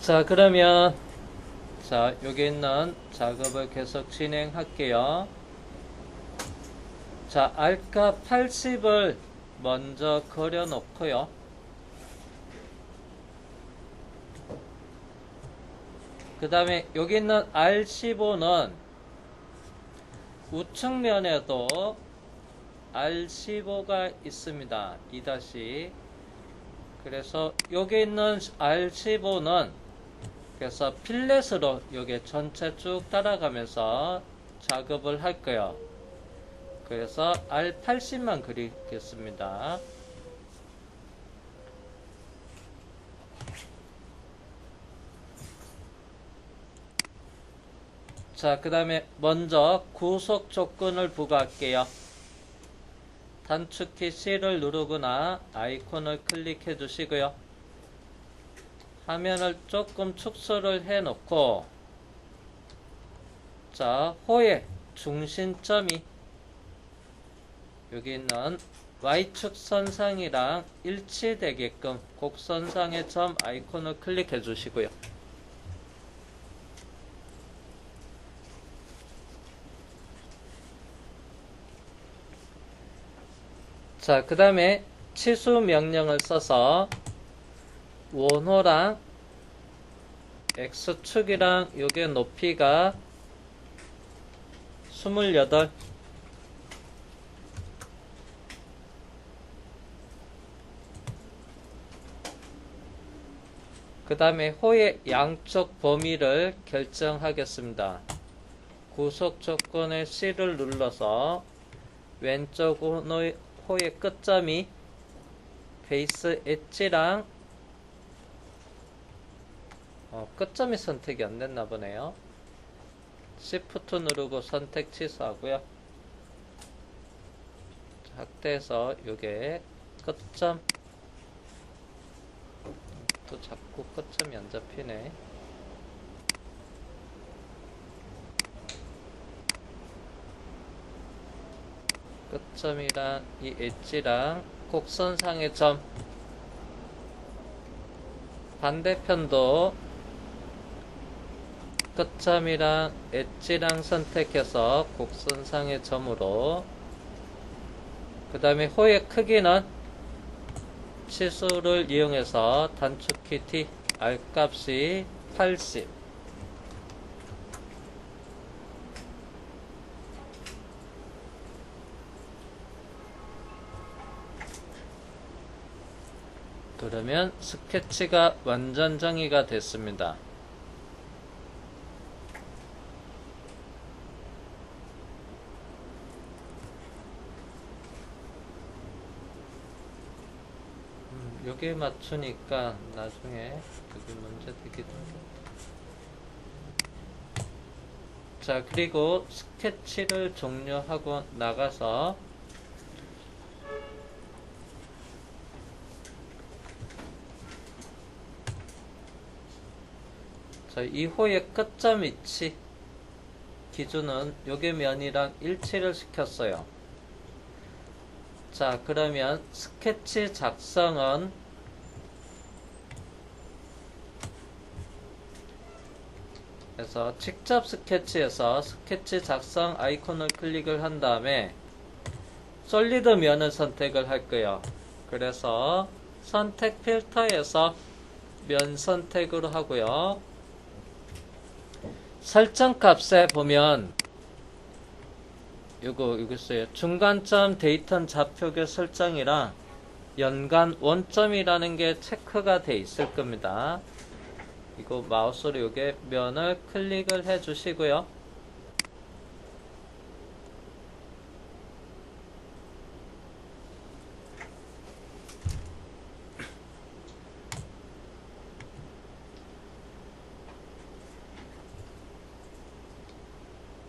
자, 그러면 여기 있는 작업을 계속 진행할게요. 자, R값 80을 먼저 그려 놓고요. 그 다음에 여기 있는 R15는 우측면에도 R15가 있습니다. 2- 그래서 여기 있는 R15는 그래서 필렛으로 여기 전체 쭉 따라가면서 작업을 할 거예요. 그래서 R80만 그리겠습니다. 자, 그 다음에 먼저 구속 조건을 부과할게요. 단축키 C를 누르거나 아이콘을 클릭해 주시고요. 화면을 조금 축소를 해 놓고, 자, 호의 중심점이 여기 있는 Y축 선상이랑 일치되게끔 곡선상의 점 아이콘을 클릭해 주시고요. 자, 그 다음에 치수 명령을 써서 원호랑 X축이랑 요게 높이가 28, 그 다음에 호의 양쪽 범위를 결정하겠습니다. 구속 조건의 C를 눌러서 왼쪽 호의 끝점이 베이스 엣지랑 끝점이 선택이 안 됐나 보네요. Shift 누르고 선택 취소하고요. 확대해서 요게 끝점, 또 자꾸 끝점이 안 잡히네. 끝점이랑 이 엣지랑 곡선상의 점, 반대편도 끝점이랑 엣지랑 선택해서 곡선상의 점으로, 그 다음에 호의 크기는 치수를 이용해서 단축키 T, R값이 80, 그러면 스케치가 완전 정의가 됐습니다. 여기에 맞추니까 나중에 여기 문제 되기도 하겠다. 자, 그리고 스케치를 종료하고 나가서 자, 2호의 끝점 위치 기준은 요게 면이랑 일치를 시켰어요. 자, 그러면 스케치 작성은 그래서 직접 스케치에서 스케치 작성 아이콘을 클릭을 한 다음에 솔리드 면을 선택을 할 거예요. 그래서 선택 필터에서 면 선택으로 하고요. 설정 값에 보면 요거 있어요. 중간점 데이터 좌표계 설정이랑 연간 원점이라는 게 체크가 돼 있을 겁니다. 이거 마우스로 요게 면을 클릭을 해 주시고요.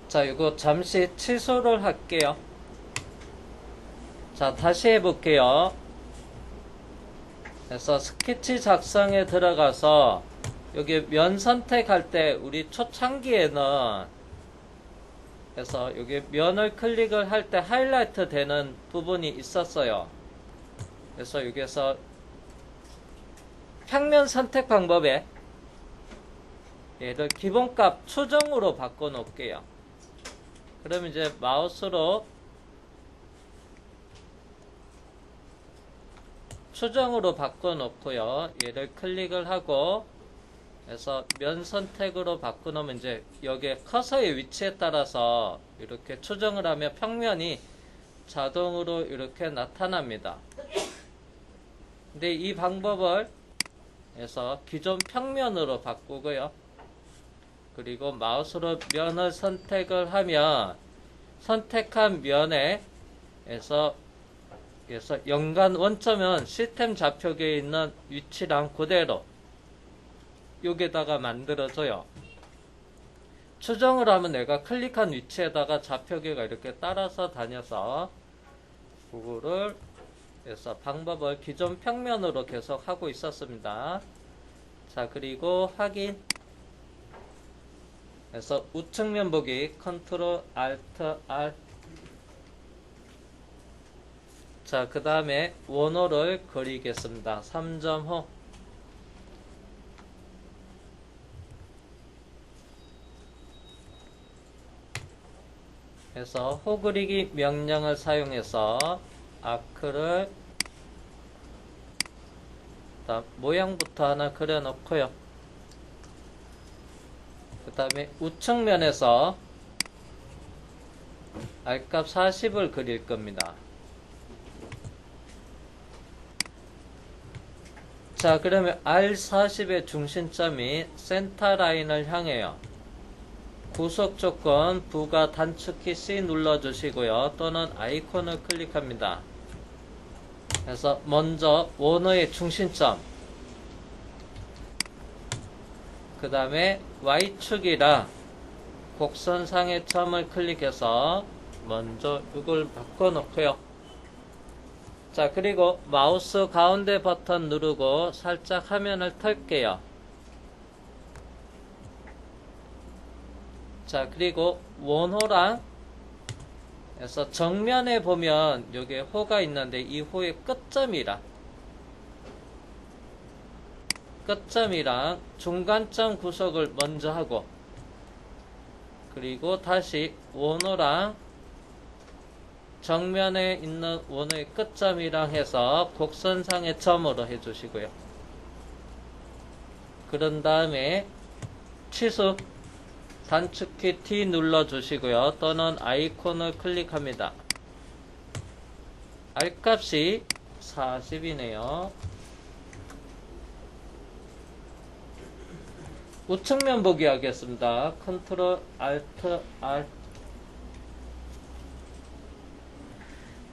자, 이거 잠시 취소를 할게요. 자, 다시 해볼게요. 그래서 스케치 작성에 들어가서 여기 면 선택할 때 우리 초창기에는 그래서 여기 면을 클릭을 할 때 하이라이트 되는 부분이 있었어요. 그래서 여기에서 평면 선택 방법에 얘를 기본값 추정으로 바꿔 놓을게요. 그럼 이제 마우스로 추정으로 바꿔 놓고요. 얘를 클릭을 하고 그래서 면 선택으로 바꾸면 이제 여기에 커서의 위치에 따라서 이렇게 추정을 하면 평면이 자동으로 이렇게 나타납니다. 근데 이 방법을 해서 기존 평면으로 바꾸고요. 그리고 마우스로 면을 선택을 하면 선택한 면에 그래서 연간 원점은 시스템 좌표계에 있는 위치랑 그대로 여기다가 만들어줘요. 추정을 하면 내가 클릭한 위치에다가 좌표계가 이렇게 따라서 다녀서 그거를 그래서 방법을 기존 평면으로 계속 하고 있었습니다. 자, 그리고 확인. 그래서 우측면 보기 컨트롤 알트 R. 자, 그 다음에 원호를 그리겠습니다. 3.5. 그래서 호 그리기 명령을 사용해서 아크를 모양부터 하나 그려 놓고요. 그 다음에 우측면에서 R값 40을 그릴 겁니다. 자, 그러면 R40의 중심점이 센터 라인을 향해요. 구속 조건 부가 단축키 C 눌러주시고요. 또는 아이콘을 클릭합니다. 그래서 먼저 원어의 중심점, 그 다음에 Y축이랑 곡선상의 점을 클릭해서 먼저 이걸 바꿔놓고요. 자, 그리고 마우스 가운데 버튼 누르고 살짝 화면을 털게요. 자, 그리고 원호랑 그래서 정면에 보면 여기에 호가 있는데 이 호의 끝점이랑 중간점 구속을 먼저 하고 그리고 다시 원호랑 정면에 있는 원호의 끝점이랑 해서 곡선상의 점으로 해주시고요. 그런 다음에 취소 단축키 T 눌러주시고요. 또는 아이콘을 클릭합니다. R값이 40이네요. 우측면 보기 하겠습니다. 컨트롤 알트 R.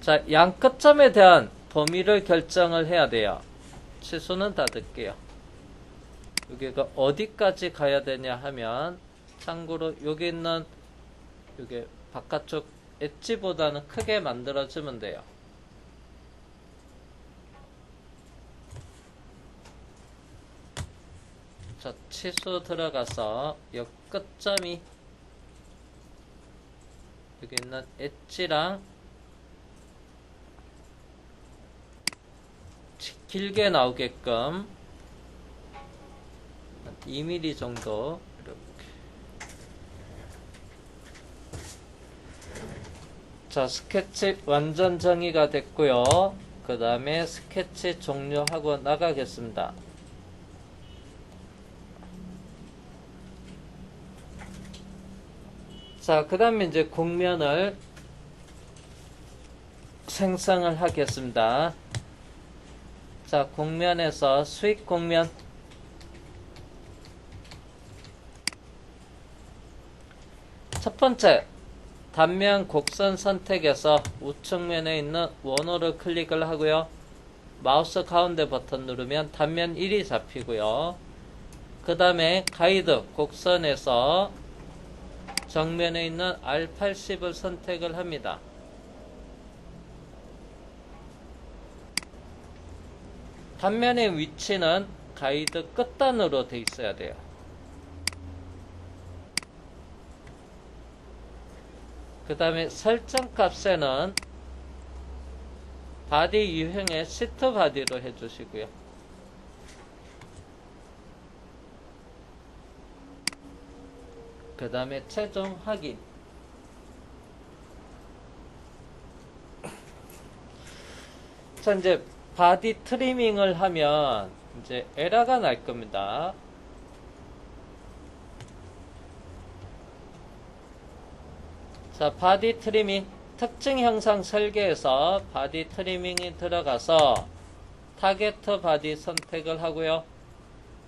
자, 양 끝점에 대한 범위를 결정을 해야 돼요. 취소는 닫을게요. 여기가 어디까지 가야 되냐 하면 참고로 여기 있는 여기 바깥쪽 엣지보다는 크게 만들어주면 돼요. 자, 취소 들어가서 이 끝점이 여기 있는 엣지랑 길게 나오게끔 2mm 정도 이렇게. 자, 스케치 완전 정의가 됐고요. 그 다음에 스케치 종료하고 나가겠습니다. 자, 그 다음에 이제 곡면을 생성을 하겠습니다. 자, 곡면에서 수익 곡면 첫 번째 단면 곡선 선택에서 우측면에 있는 원호를 클릭을 하고요. 마우스 가운데 버튼 누르면 단면 1이 잡히고요. 그 다음에 가이드 곡선에서 정면에 있는 R80을 선택을 합니다. 단면의 위치는 가이드 끝단으로 되어 있어야 돼요. 그 다음에 설정 값에는 바디 유형의 시트 바디로 해주시고요. 그 다음에 최종 확인. 자, 이제 바디 트리밍을 하면 이제 에러가 날 겁니다. 자, 바디 트리밍 특징 형상 설계에서 바디 트리밍이 들어가서 타겟 바디 선택을 하고요.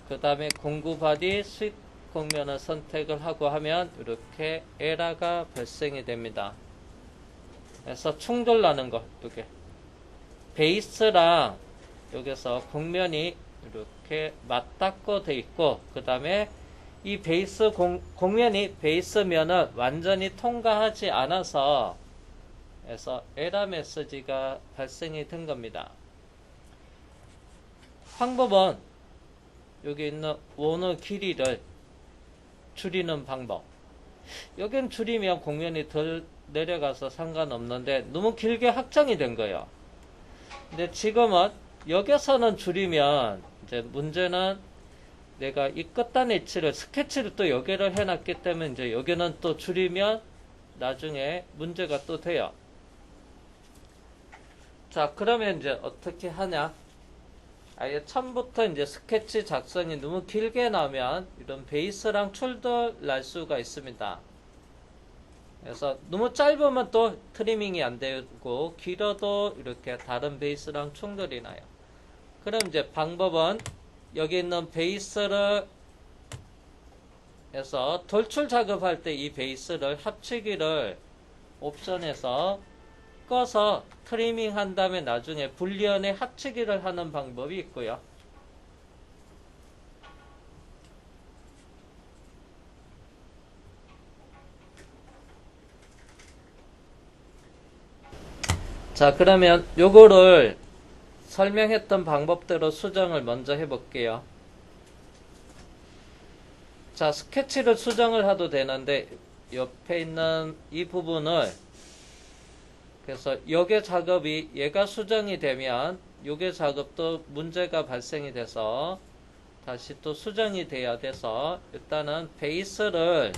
그 다음에 공구 바디 수익 공면을 선택을 하고 하면 이렇게 에러가 발생이 됩니다. 그래서 충돌 나는 거, 이게 베이스랑 여기서 곡면이 이렇게 맞닿고 돼 있고, 그 다음에 이 베이스 곡면이 베이스면을 완전히 통과하지 않아서 그래서 에러 메시지가 발생이 된 겁니다. 방법은 여기 있는 원의 길이를 줄이는 방법. 여긴 줄이면 곡면이 덜 내려가서 상관없는데 너무 길게 확장이 된 거예요. 근데 지금은 여기서는 줄이면 이제 문제는 내가 이 끝단 위치를 스케치를 또 여기를 해놨기 때문에 이제 여기는 또 줄이면 나중에 문제가 또 돼요. 자, 그러면 이제 어떻게 하냐? 아예 처음부터 이제 스케치 작성이 너무 길게 나면 이런 베이스랑 충돌 날 수가 있습니다. 그래서 너무 짧으면 또 트리밍이 안 되고 길어도 이렇게 다른 베이스랑 충돌이 나요. 그럼 이제 방법은 여기 있는 베이스를 해서 돌출 작업할 때 이 베이스를 합치기를 옵션에서 꺼서 트리밍 한 다음에 나중에 불리언에 합치기를 하는 방법이 있고요. 자, 그러면 요거를 설명했던 방법대로 수정을 먼저 해볼게요. 자, 스케치를 수정을 해도 되는데 옆에 있는 이 부분을 그래서 요게 작업이 얘가 수정이 되면 요게 작업도 문제가 발생이 돼서 다시 또 수정이 돼야 돼서 일단은 베이스를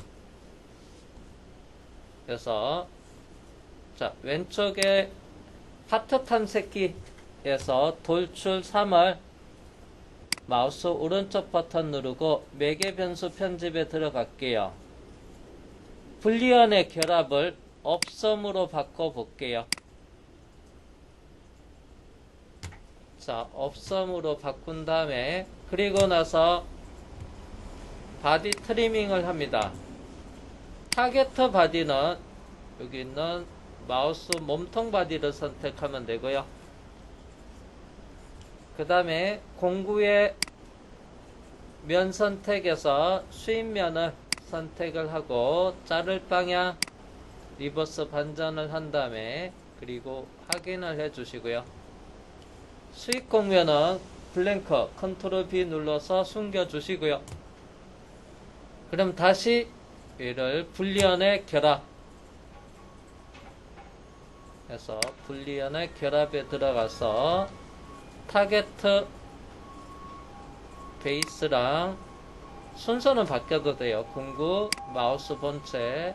그래서 자, 왼쪽에 파트 탐색기에서 돌출 3을 마우스 오른쪽 버튼 누르고 매개 변수 편집에 들어갈게요. 불리언의 결합을 없음으로 바꿔 볼게요. 자, 없음으로 바꾼 다음에 그리고 나서 바디 트리밍을 합니다. 타겟 바디는 여기 있는 마우스 몸통 바디를 선택하면 되고요. 그 다음에 공구의 면 선택에서 수입면을 선택을 하고 자를 방향 리버스 반전을 한 다음에 그리고 확인을 해 주시고요. 수익 공면은 블랭크 컨트롤 B 눌러서 숨겨 주시고요. 그럼 다시 얘를 불리언의 결합 해서 불리언의 결합에 들어가서 타겟 베이스랑 순서는 바뀌어도 돼요. 공구 마우스 본체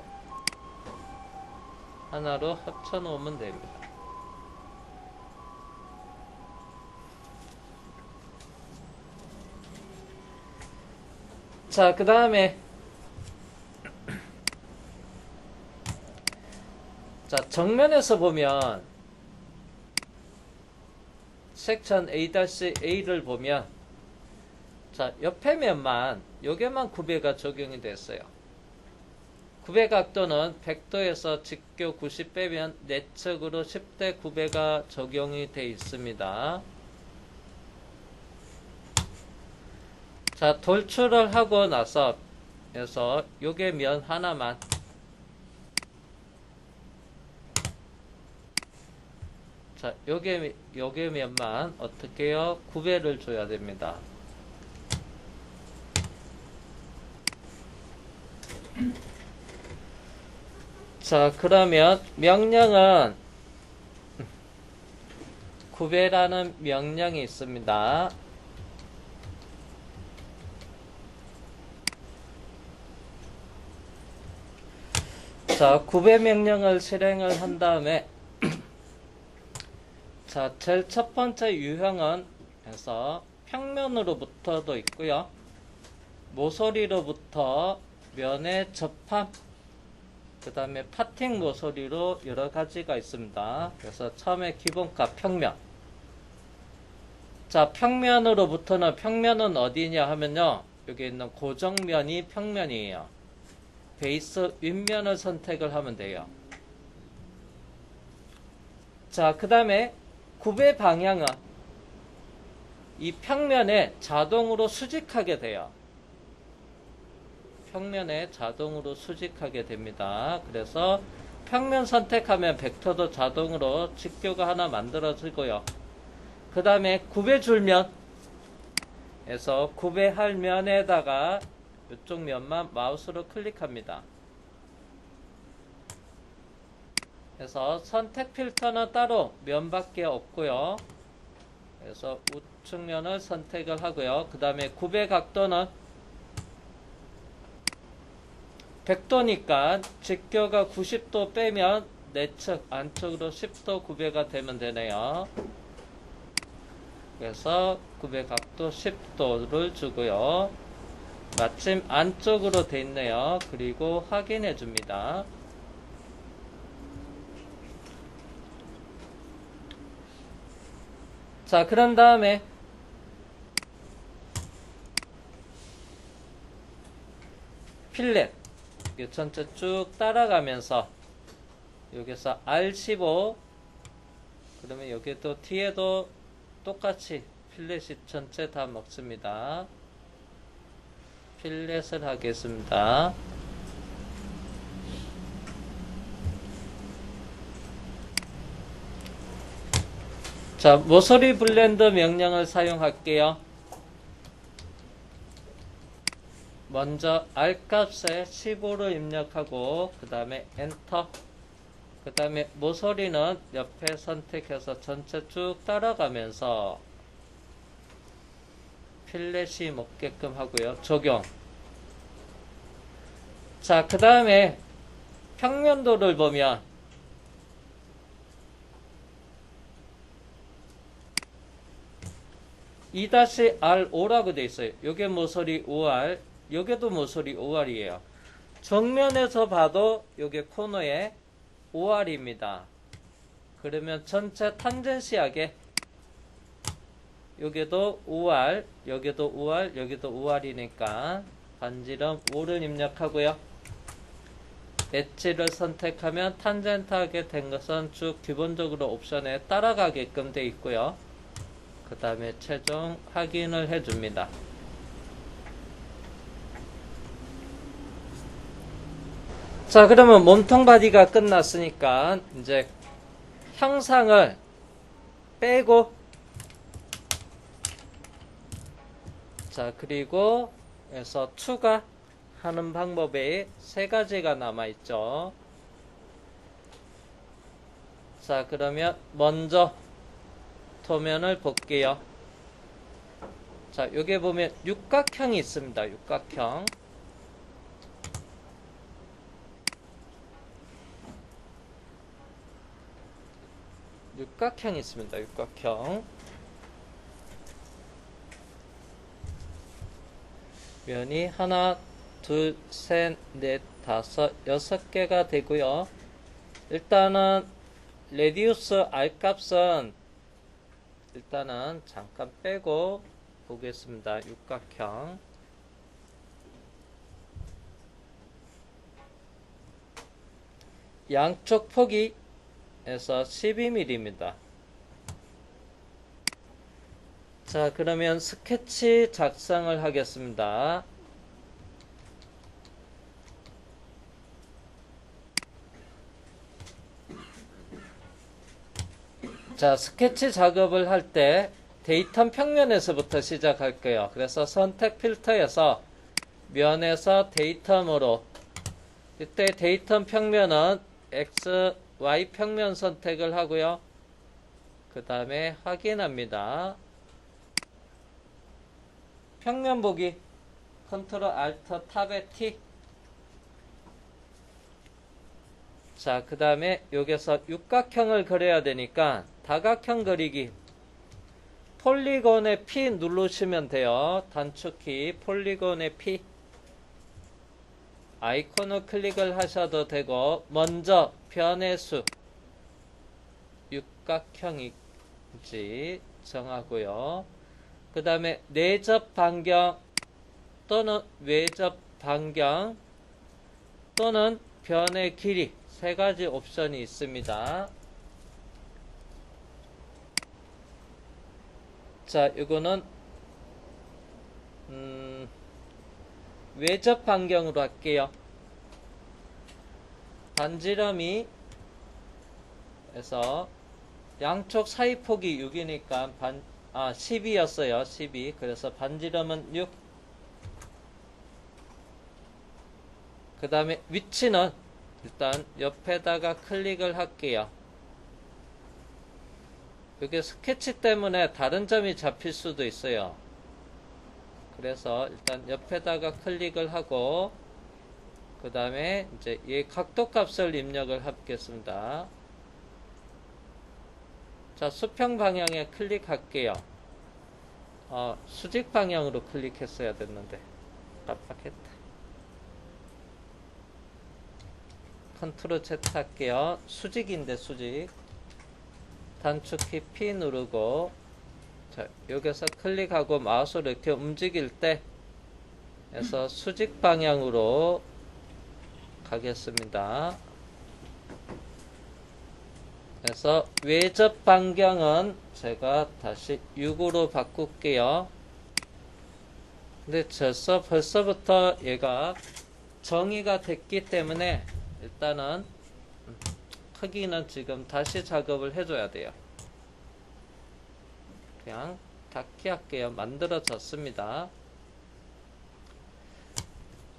하나로 합쳐 놓으면 됩니다. 자, 그 다음에 자, 정면에서 보면 섹션 A-A를 보면 자, 옆에 면만 요게만 구배가 적용이 됐어요. 구배 각도는 100도에서 직교 90 빼면 내측으로 10대 구배가 적용이 되어 있습니다. 자, 돌출을 하고 나서 그래서 요게 면 하나만 자, 요게 면만 어떻게 해요? 구배를 줘야 됩니다. 자, 그러면 명령은 구배라는 명령이 있습니다. 자, 구배 명령을 실행을 한 다음에 자, 제일 첫 번째 유형은 해서 평면으로부터도 있고요. 모서리로부터 면의 접합, 그 다음에 파팅 모서리로 여러 가지가 있습니다. 그래서 처음에 기본값 평면. 자, 평면으로부터는 평면은 어디냐 하면요. 여기 있는 고정면이 평면이에요. 베이스 윗면을 선택을 하면 돼요. 자, 그 다음에 구배 방향은 이 평면에 자동으로 수직하게 돼요. 평면에 자동으로 수직하게 됩니다. 그래서 평면 선택하면 벡터도 자동으로 직교가 하나 만들어지고요. 그 다음에 구배줄면에서 구배할 면에다가 이쪽 면만 마우스로 클릭합니다. 그래서 선택 필터는 따로 면밖에 없고요. 그래서 우측 면을 선택을 하고요. 그 다음에 구배 각도는 100도니까 직교가 90도 빼면 내측 안쪽으로 10도 구배가 되면 되네요. 그래서 구배 각도 10도를 주고요. 마침 안쪽으로 돼 있네요. 그리고 확인해 줍니다. 자, 그런 다음에 필렛 전체 쭉 따라가면서 여기서 R15 그러면 여기도 뒤에도 똑같이 필렛이 전체 다 먹습니다. 필렛을 하겠습니다. 자, 모서리 블렌드 명령을 사용할게요. 먼저 R 값에 15를 입력하고 그 다음에 엔터, 그 다음에 모서리는 옆에 선택해서 전체 쭉 따라가면서 필렛이 먹게끔 하고요. 적용. 자, 그 다음에 평면도를 보면 2-R5라고 되어 있어요. 요게 모서리 5R, 요게도 모서리 5R이에요. 정면에서 봐도 요게 코너에 5R입니다. 그러면 전체 탄젠시하게 여기도 5R, 여기도 5R, 여기도 5R이니까 반지름 5를 입력하고요. 엣지를 선택하면 탄젠트하게 된 것은 쭉 기본적으로 옵션에 따라가게끔 되어 있고요. 그 다음에 최종 확인을 해줍니다. 자, 그러면 몸통 바디가 끝났으니까 이제 형상을 빼고 자, 그리고 해서 추가하는 방법이 세 가지가 남아있죠. 자, 그러면 먼저 도면을 볼게요. 자, 여기 보면 육각형이 있습니다. 육각형. 육각형이 있습니다. 육각형. 면이 하나, 둘, 셋, 넷, 다섯, 6개가 되고요. 일단은 레디우스 R 값은 일단은 잠깐 빼고 보겠습니다. 육각형. 양쪽 폭이 에서 12mm입니다. 자, 그러면 스케치 작성을 하겠습니다. 자, 스케치 작업을 할 때 데이텀 평면에서부터 시작할 거예요. 그래서 선택 필터에서 면에서 데이텀으로, 이때 데이텀 평면은 X, Y 평면 선택을 하고요. 그 다음에 확인합니다. 평면 보기 컨트롤 알트 탑에 T. 자, 그 다음에 여기서 육각형을 그려야 되니까 다각형 그리기. 폴리곤의 P 누르시면 돼요. 단축키 폴리곤의 P. 아이콘을 클릭을 하셔도 되고, 먼저 변의 수 육각형인지 정하고요. 그 다음에 내접 반경 또는 외접 반경 또는 변의 길이 세 가지 옵션이 있습니다. 자, 이거는 외접 반경으로 할게요. 반지름이 에서 양쪽 사이 폭이 6이니까 12였어요. 12. 그래서 반지름은 6. 그 다음에 위치는 일단 옆에다가 클릭을 할게요. 이게 스케치 때문에 다른 점이 잡힐 수도 있어요. 그래서 일단 옆에다가 클릭을 하고, 그 다음에 이제 이 각도 값을 입력을 하겠습니다. 자, 수평 방향에 클릭할게요. 수직 방향으로 클릭했어야 됐는데 깜빡했다. 컨트롤 Z 할게요. 수직인데 수직. 단축키 P 누르고, 자, 여기서 클릭하고 마우스를 이렇게 움직일 때 해서 수직 방향으로 가겠습니다. 그래서 외접 반경은 제가 다시 6으로 바꿀게요. 근데 벌써부터 얘가 정의가 됐기 때문에 일단은 크기는 지금 다시 작업을 해줘야 돼요. 그냥 닫기 할게요. 만들어졌습니다.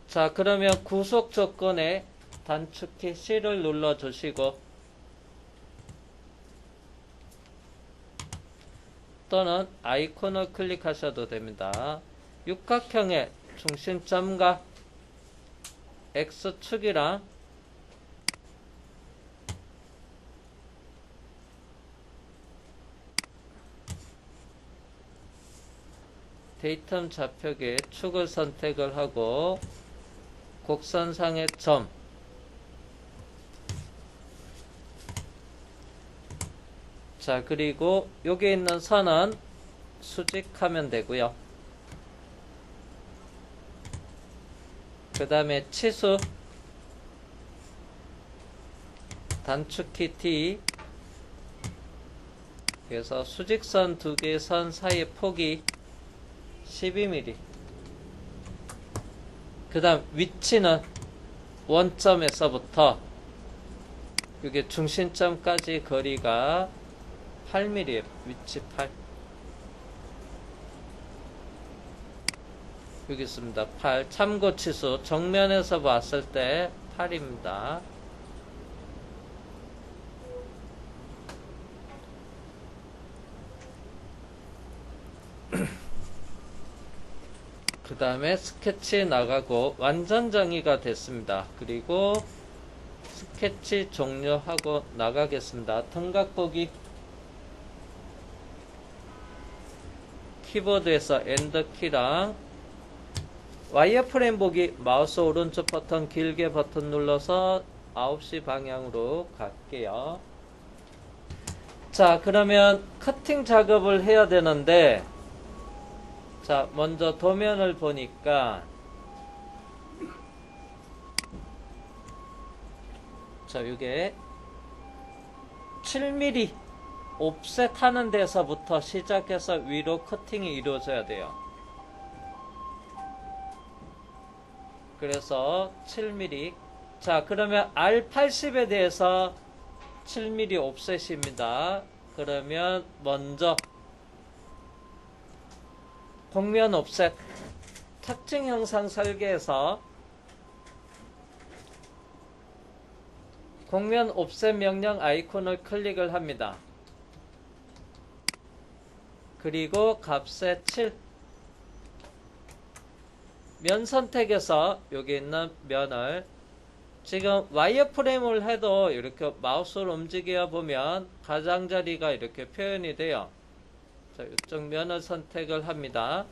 자, 그러면 구속 조건에 단축키 C를 눌러주시고, 또는 아이콘을 클릭하셔도 됩니다. 육각형의 중심점과 X축이랑 데이텀 좌표계의 축을 선택을 하고, 곡선상의 점, 자, 그리고 여기 있는 선은 수직하면 되고요. 그 다음에 치수 단축키 T. 그래서 수직선 두 개의 선 사이의 폭이 12mm. 그 다음 위치는 원점에서부터 이게 중심점까지 거리가 8mm예요. 위치 8. 여기 있습니다. 8. 참고 치수 정면에서 봤을 때 8입니다. 그 다음에 스케치 나가고 완전 정의가 됐습니다. 그리고 스케치 종료하고 나가겠습니다. 등각 보기 키보드에서 엔더키랑 와이어프레임 보기 마우스 오른쪽 버튼 길게 버튼 눌러서 9시 방향으로 갈게요. 자, 그러면 커팅 작업을 해야 되는데, 자, 먼저 도면을 보니까, 자, 이게 7mm 옵셋 하는 데서부터 시작해서 위로 커팅이 이루어져야 돼요. 그래서 7mm. 자, 그러면 R80에 대해서 7mm 옵셋입니다. 그러면 먼저 곡면 옵셋 특징 형상 설계에서 곡면 옵셋 명령 아이콘을 클릭을 합니다. 그리고 값의 7. 면 선택에서 여기 있는 면을 지금 와이어프레임을 해도 이렇게 마우스를 움직여 보면 가장자리가 이렇게 표현이 돼요. 자, 이쪽 면을 선택을 합니다.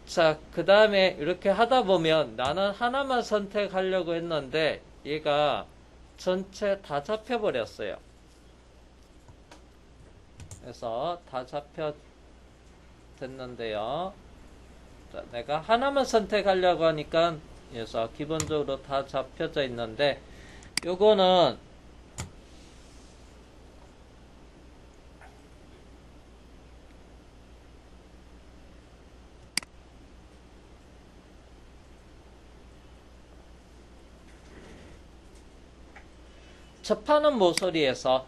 자, 그 다음에 이렇게 하다 보면 나는 하나만 선택하려고 했는데 얘가 전체 다 잡혀 버렸어요. 그래서 다 잡혀 됐는데요. 자, 내가 하나만 선택하려고 하니까 그래서 기본적으로 다 잡혀져 있는데 요거는 접하는 모서리에서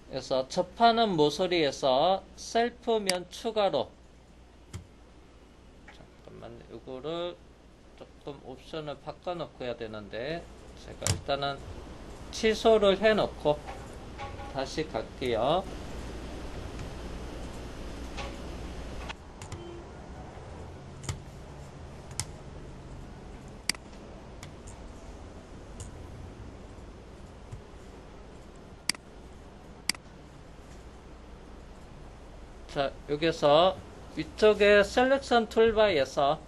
그래서 접하는 모서리에서 셀프면 추가로 잠깐만 이거를 조금 옵션을 바꿔 놓고 해야 되는데 제가 일단은 취소를 해 놓고 다시 갈게요. 자, 여기서 위쪽에 셀렉션 툴바에서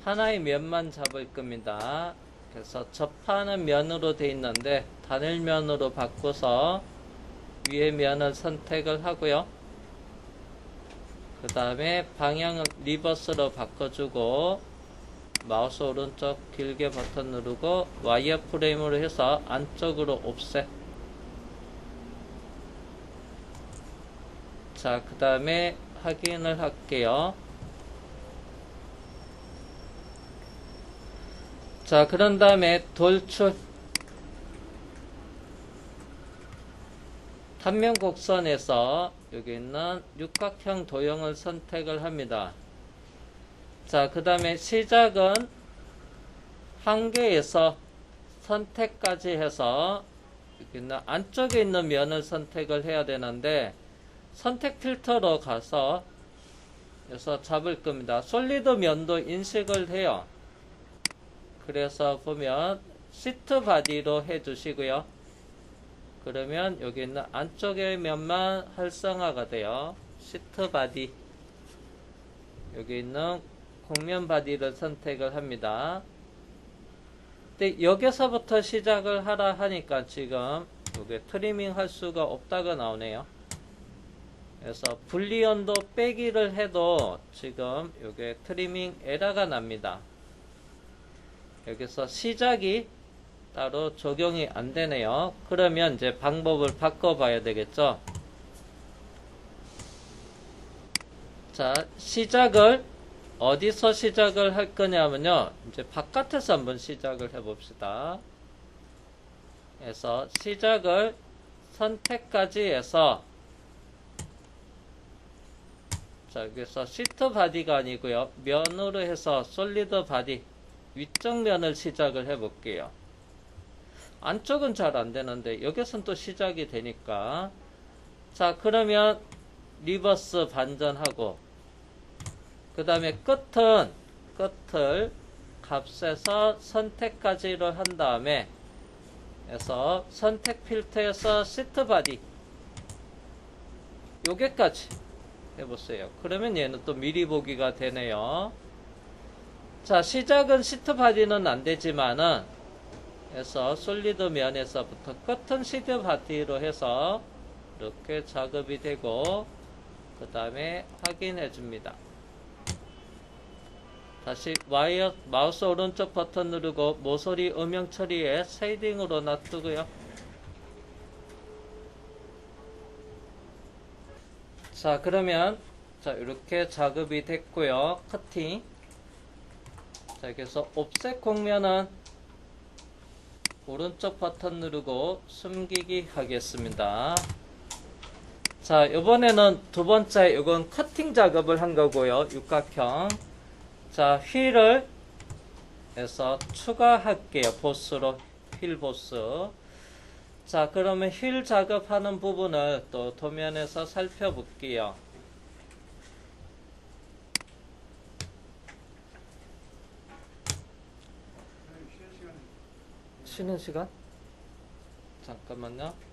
하나의 면만 잡을 겁니다. 그래서 접하는 면으로 되어 있는데 단일면으로 바꿔서 위에 면을 선택을 하고요. 그 다음에 방향을 리버스로 바꿔주고 마우스 오른쪽 길게 버튼 누르고 와이어프레임으로 해서 안쪽으로 옵셋. 자, 그 다음에 확인을 할게요. 자, 그런 다음에 돌출 단면 곡선에서 여기 있는 육각형 도형을 선택을 합니다. 자, 그 다음에 시작은 한 개에서 선택까지 해서 여기 있는 안쪽에 있는 면을 선택을 해야 되는데 선택 필터로 가서 여기서 잡을 겁니다. 솔리드 면도 인식을 해요. 그래서 보면 시트 바디로 해 주시고요. 그러면 여기 있는 안쪽의 면만 활성화가 돼요. 시트 바디 여기 있는 곡면 바디를 선택을 합니다. 근데 여기서부터 시작을 하라 하니까 지금 여기 트리밍 할 수가 없다고 나오네요. 그래서 불리언도 빼기를 해도 지금 여기 트리밍 에러가 납니다. 여기서 시작이 따로 적용이 안 되네요. 그러면 이제 방법을 바꿔 봐야 되겠죠. 자, 시작을 어디서 시작을 할 거냐면요. 이제 바깥에서 한번 시작을 해 봅시다. 그래서 시작을 선택까지 해서 자, 여기서 시트 바디가 아니고요. 면으로 해서 솔리드 바디 위쪽 면을 시작을 해 볼게요. 안쪽은 잘 안 되는데 여기서는 또 시작이 되니까 자, 그러면 리버스 반전하고 그 다음에 끝을 값에서 선택까지를 한 다음에 해서 선택 필터에서 시트 바디 여기까지 해보세요. 그러면 얘는 또 미리 보기가 되네요. 자, 시작은 시트 바디는 안 되지만은 해서 솔리드 면에서부터 끝은 시트 바디로 해서 이렇게 작업이 되고 그 다음에 확인해 줍니다. 다시 마우스 오른쪽 버튼 누르고 모서리 음영 처리에 쉐이딩으로 놔두고요. 자, 그러면 자, 이렇게 작업이 됐고요. 커팅. 자, 그래서 옵셋 곡면은 오른쪽 버튼 누르고 숨기기 하겠습니다. 자, 이번에는 두 번째 이건 커팅 작업을 한 거고요. 육각형. 자, 휠을 해서 추가할게요. 보스로 휠 보스. 자, 그러면 휠 작업하는 부분을 또 도면에서 살펴볼게요. 쉬는 시간? 잠깐만요.